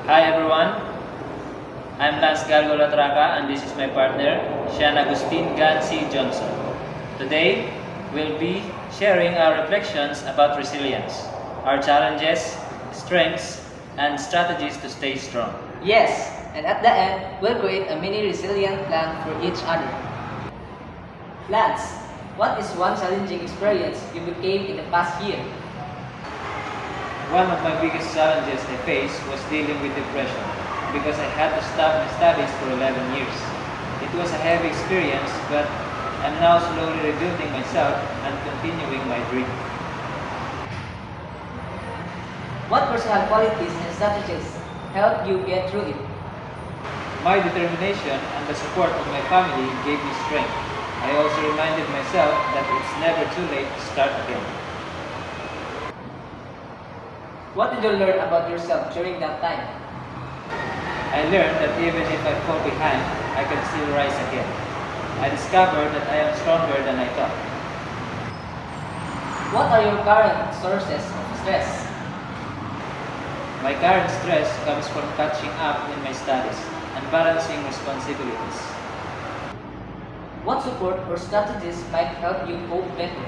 Hi everyone, I'm Lance Galgo Latraca and this is my partner, Sean Agustin Gansi Johnson. Today, we'll be sharing our reflections about resilience, our challenges, strengths, and strategies to stay strong. Yes, and at the end, we'll create a mini resilient plan for each other. Lance, what is one challenging experience you became in the past year? One of my biggest challenges I faced was dealing with depression because I had to stop my studies for 11 years. It was a heavy experience, but I'm now slowly rebuilding myself and continuing my dream. What personal qualities and strategies helped you get through it? My determination and the support of my family gave me strength. I also reminded myself that it's never too late to start again. What did you learn about yourself during that time? I learned that even if I fall behind, I can still rise again. I discovered that I am stronger than I thought. What are your current sources of stress? My current stress comes from catching up in my studies and balancing responsibilities. What support or strategies might help you cope better?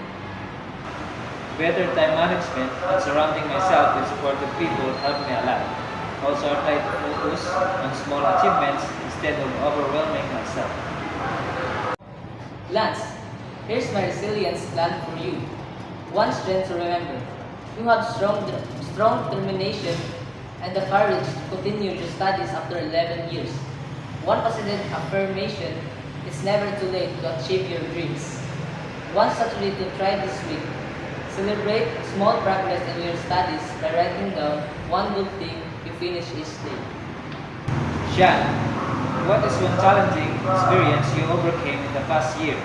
Better time management and surrounding myself with supportive people help me a lot. Also, I try to focus on small achievements instead of overwhelming myself. Lance, here's my resilience plan for you. One strength to remember. You have strong determination and the courage to continue your studies after 11 years. One positive affirmation, it's never too late to achieve your dreams. One strategy to try this week. Celebrate small progress in your studies by writing down one good thing you finish each day. Sean, what is one challenging experience you overcame in the past year?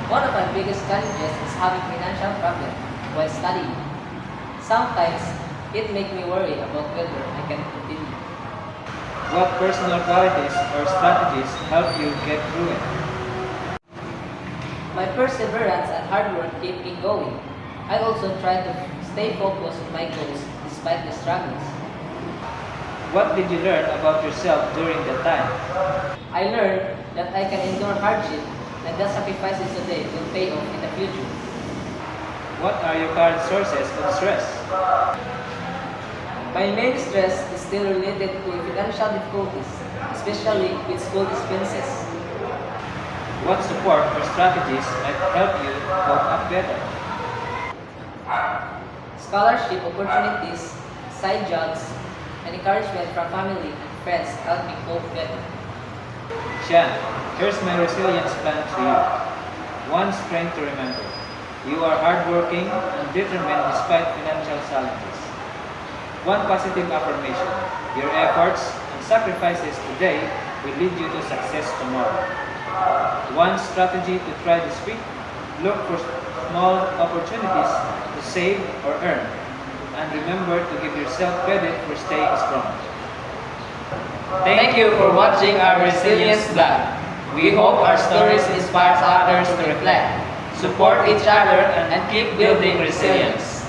One of my biggest challenges is having financial problems while studying. Sometimes it makes me worry about whether I can continue. What personal qualities or strategies help you get through it? My perseverance and hard work keep me going. I also try to stay focused on my goals despite the struggles. What did you learn about yourself during that time? I learned that I can endure hardship and that sacrifices today will pay off in the future. What are your current sources of stress? My main stress is still related to financial difficulties, especially with school expenses. What support or strategies might help you cope up better? Scholarship opportunities, side jobs, and encouragement from family and friends help me cope better. Sean, here's my resilience plan to you. One strength to remember. You are hardworking and determined despite financial challenges. One positive affirmation. Your efforts and sacrifices today will lead you to success tomorrow. One strategy to try this week. Look for small opportunities to save or earn. And remember to give yourself credit for staying strong. Thank you for watching our resilience blog. We hope our stories inspire others to reflect, support each other, and keep building resilience.